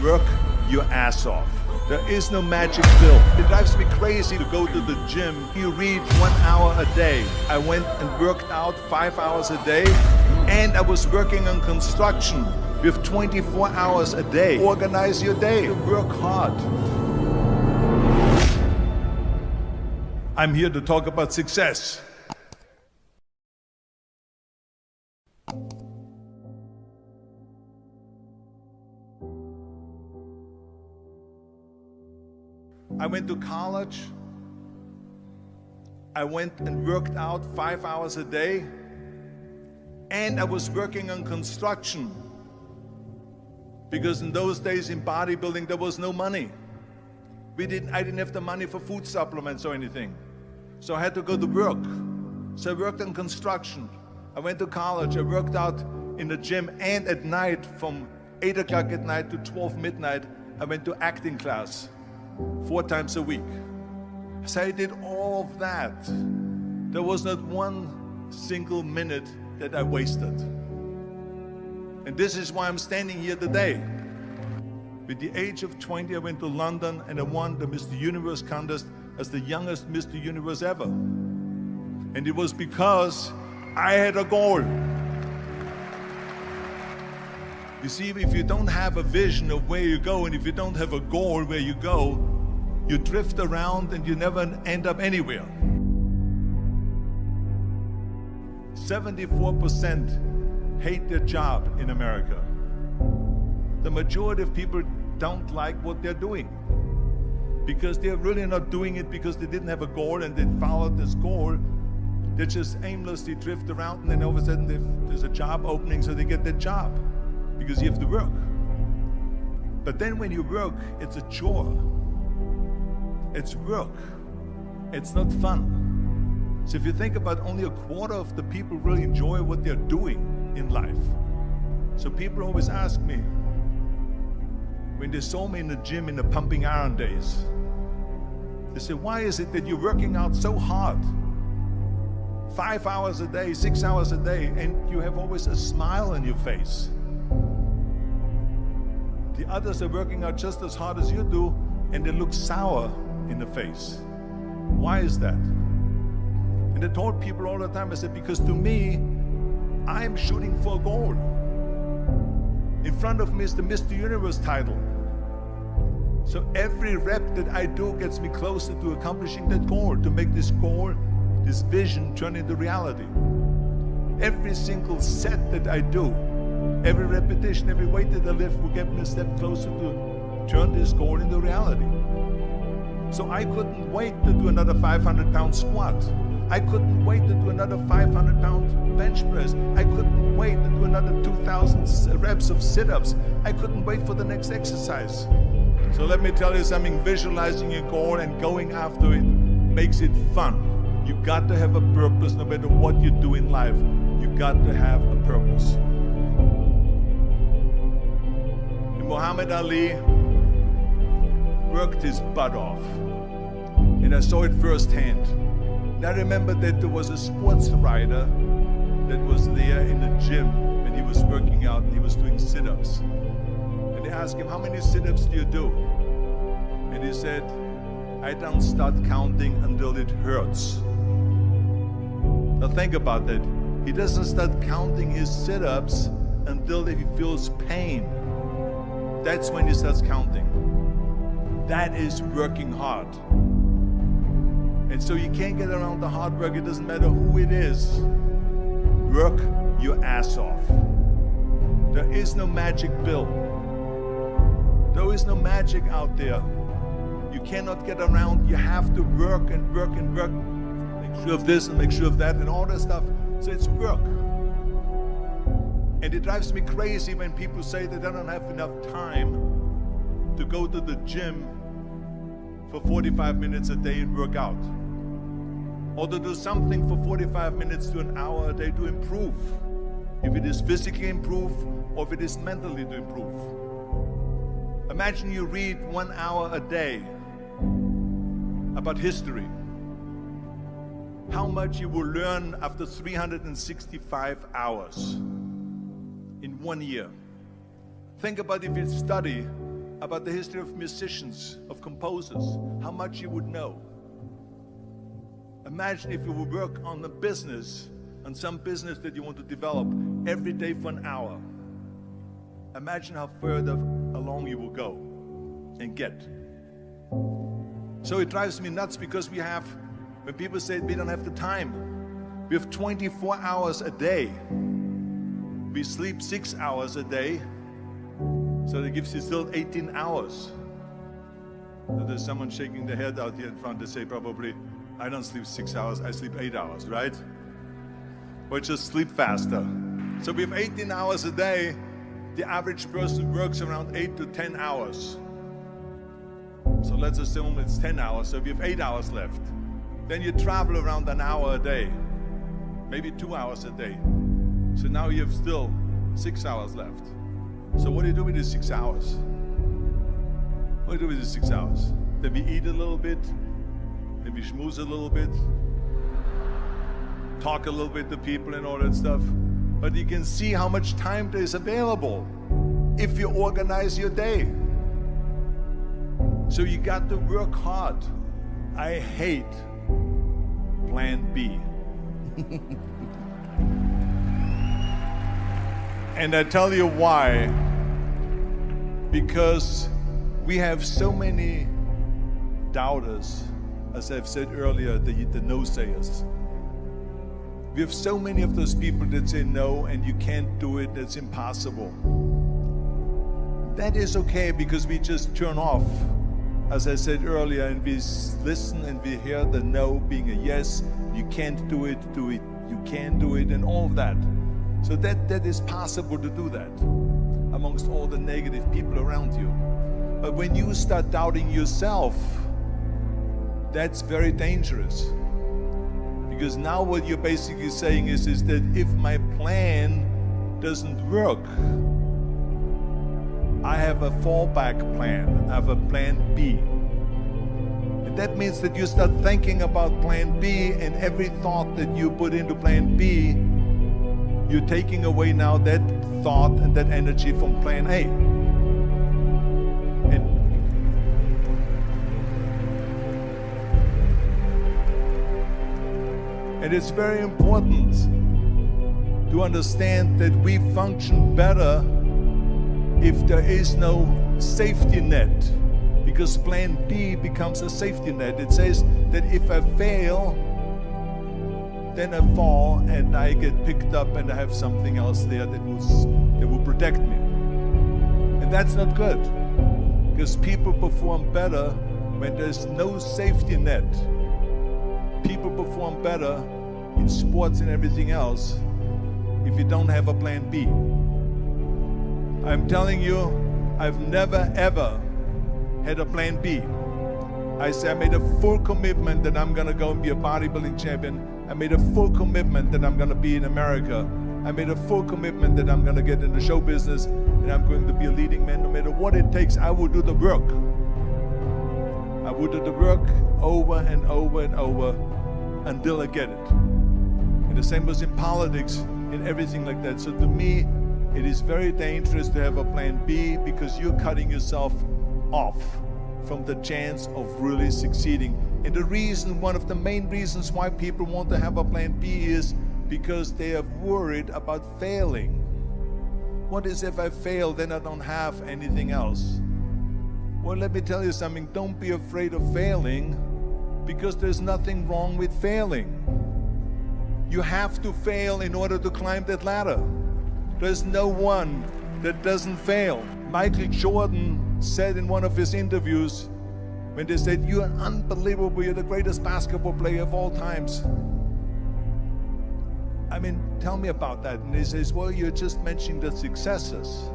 Work your ass off. There is no magic pill. It drives me crazy to go to the gym. You read 1 hour a day. I went and worked out 5 hours a day, and I was working on construction with 24 hours a day. Organize your day. Work hard. I'm here to talk about success. I went to college. I went and worked out 5 hours a day, and I was working on construction because in those days in bodybuilding there was no money. I didn't have the money for food supplements or anything, so I had to go to work. So I worked on construction. I went to college. I worked out in the gym, and at night from 8 o'clock at night to 12 midnight I went to acting class 4 times a week. So I did all of that. There was not one single minute that I wasted. And this is why I'm standing here today. With the age of 20, I went to London and I won the Mr. Universe contest as the youngest Mr. Universe ever. And it was because I had a goal. You see, if you don't have a vision of where you go, and if you don't have a goal where you go, you drift around and you never end up anywhere. 74% hate their job in America. The majority of people don't like what they're doing because they're really not doing it because they didn't have a goal and they followed this goal. They just aimlessly drift around, and then all of a sudden there's a job opening, so they get that job because you have to work. But then when you work, it's a chore. It's work. It's not fun. So if you think about, only a quarter of the people really enjoy what they're doing in life. So people always ask me, when they saw me in the gym in the pumping iron days, they say, why is it that you're working out so hard? 5 hours a day, 6 hours a day, and you have always a smile on your face. The others are working out just as hard as you do, and they look sour in the face. Why is that? And I told people all the time, I said, because to me, I'm shooting for a goal. In front of me is the Mr. Universe title. So every rep that I do gets me closer to accomplishing that goal, to make this goal, this vision turn into reality. Every single set that I do, every repetition, every weight that I lift will get me a step closer to turn this goal into reality. So I couldn't wait to do another 500-pound squat. I couldn't wait to do another 500-pound bench press. I couldn't wait to do another 2,000 reps of sit-ups. I couldn't wait for the next exercise. So let me tell you something, visualizing your goal and going after it makes it fun. You got to have a purpose no matter what you do in life. You got to have a purpose. And Muhammad Ali worked his butt off, and I saw it firsthand. And I remember that there was a sports writer that was there in the gym when he was working out and he was doing sit-ups. And they asked him, how many sit-ups do you do? And he said, I don't start counting until it hurts. Now think about that. He doesn't start counting his sit-ups until he feels pain. That's when he starts counting. That is working hard. And so you can't get around the hard work. It doesn't matter who it is. Work your ass off. There is no magic pill. There is no magic out there. You cannot get around. You have to work and work and work. Make sure of this and make sure of that and all that stuff. So it's work. And it drives me crazy when people say that they don't have enough time to go to the gym for 45 minutes a day and work out. Or to do something for 45 minutes to an hour a day to improve. If it is physically improve or if it is mentally to improve. Imagine you read 1 hour a day about history. How much you will learn after 365 hours in 1 year. Think about if you study about the history of musicians, of composers, how much you would know. Imagine if you would work on a business, on some business that you want to develop every day for an hour. Imagine how further along you will go and get. So it drives me nuts because when people say we don't have the time, we have 24 hours a day. We sleep 6 hours a day, so that gives you still 18 hours. So there's someone shaking their head out here in front to say probably, I don't sleep 6 hours, I sleep 8 hours, right? Or just sleep faster. So we have 18 hours a day. The average person works around 8 to 10 hours. So let's assume it's 10 hours, so we have 8 hours left. Then you travel around an hour a day, maybe 2 hours a day. So now you have still 6 hours left. So what do you do with these 6 hours? What do you do with these 6 hours? Then we eat a little bit, then we schmooze a little bit, talk a little bit to people and all that stuff. But you can see how much time there is available if you organize your day. So you got to work hard. I hate plan B. And I tell you why. Because we have so many doubters, as I've said earlier, the no-sayers. We have so many of those people that say no and you can't do it, it's impossible. That is okay because we just turn off, as I said earlier, and we listen and we hear the no being a yes. You can't do it, you can do it, and all of that. So that is possible to do that amongst all the negative people around you. But when you start doubting yourself, that's very dangerous. Because now what you're basically saying is that if my plan doesn't work, I have a fallback plan, I have a plan B. And that means that you start thinking about plan B, and every thought that you put into plan B, you're taking away now that thought and that energy from plan A. And it's very important to understand that we function better if there is no safety net, because plan B becomes a safety net. It says that if I fail, then I fall and I get picked up and I have something else there that will protect me. And that's not good, because people perform better when there's no safety net. People perform better in sports and everything else if you don't have a plan B. I'm telling you, I've never ever had a plan B. I made a full commitment that I'm gonna go and be a bodybuilding champion. I made a full commitment that I'm gonna be in America. I made a full commitment that I'm gonna get in the show business and I'm going to be a leading man. No matter what it takes, I will do the work. I will do the work over and over and over until I get it. And the same was in politics and everything like that. So to me, it is very dangerous to have a plan B, because you're cutting yourself off from the chance of really succeeding. And the reason, one of the main reasons why people want to have a plan B is because they are worried about failing. What is if I fail, then I don't have anything else? Well, let me tell you something, don't be afraid of failing, because there's nothing wrong with failing. You have to fail in order to climb that ladder. There's no one that doesn't fail. Michael Jordan said in one of his interviews, when they said, "You're unbelievable, you're the greatest basketball player of all times." I mean, tell me about that. And he says, well, you're just mentioning the successes.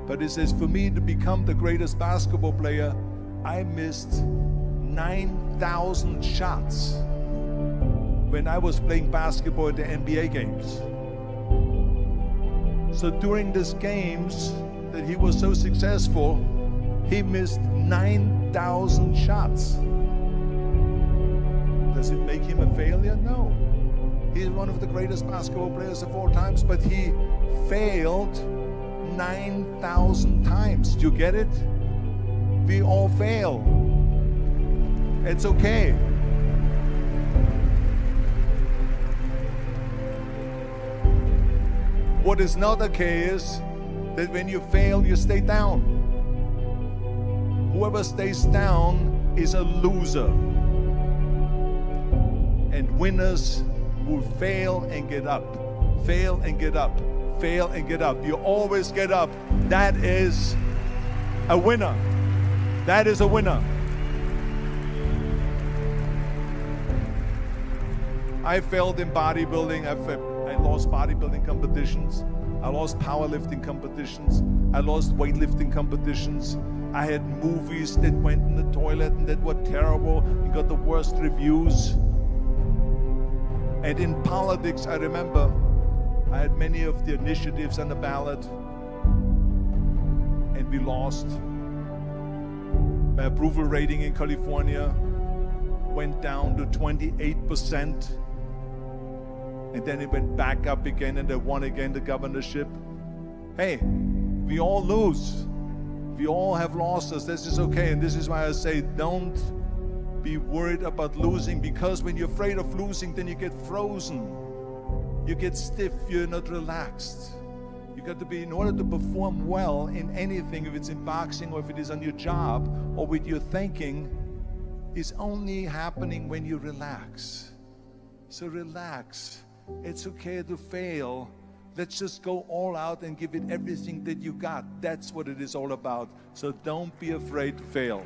But he says, for me to become the greatest basketball player, I missed 9,000 shots when I was playing basketball at the NBA games. So during these games that he was so successful, he missed 9,000 shots. Does it make him a failure? No. He's one of the greatest basketball players of all times, but he failed 9,000 times. Do you get it? We all fail. It's okay. What is not okay is that when you fail, you stay down. Whoever stays down is a loser. And winners will fail and get up, fail and get up, fail and get up. You always get up. That is a winner. That is a winner. I failed in bodybuilding. I lost bodybuilding competitions. I lost powerlifting competitions. I lost weightlifting competitions. I had movies that went in the toilet and that were terrible and got the worst reviews. And in politics, I remember I had many of the initiatives on the ballot, and we lost. My approval rating in California went down to 28%, and then it went back up again, and I won again the governorship. Hey, we all lose. We all have losses. This is okay, and this is why I say don't be worried about losing, because when you're afraid of losing, then you get frozen. You get stiff, you're not relaxed. You got to be, in order to perform well in anything, if it's in boxing or if it is on your job or with your thinking, is only happening when you relax. So relax. It's okay to fail. Let's just go all out and give it everything that you got. That's what it is all about. So don't be afraid to fail.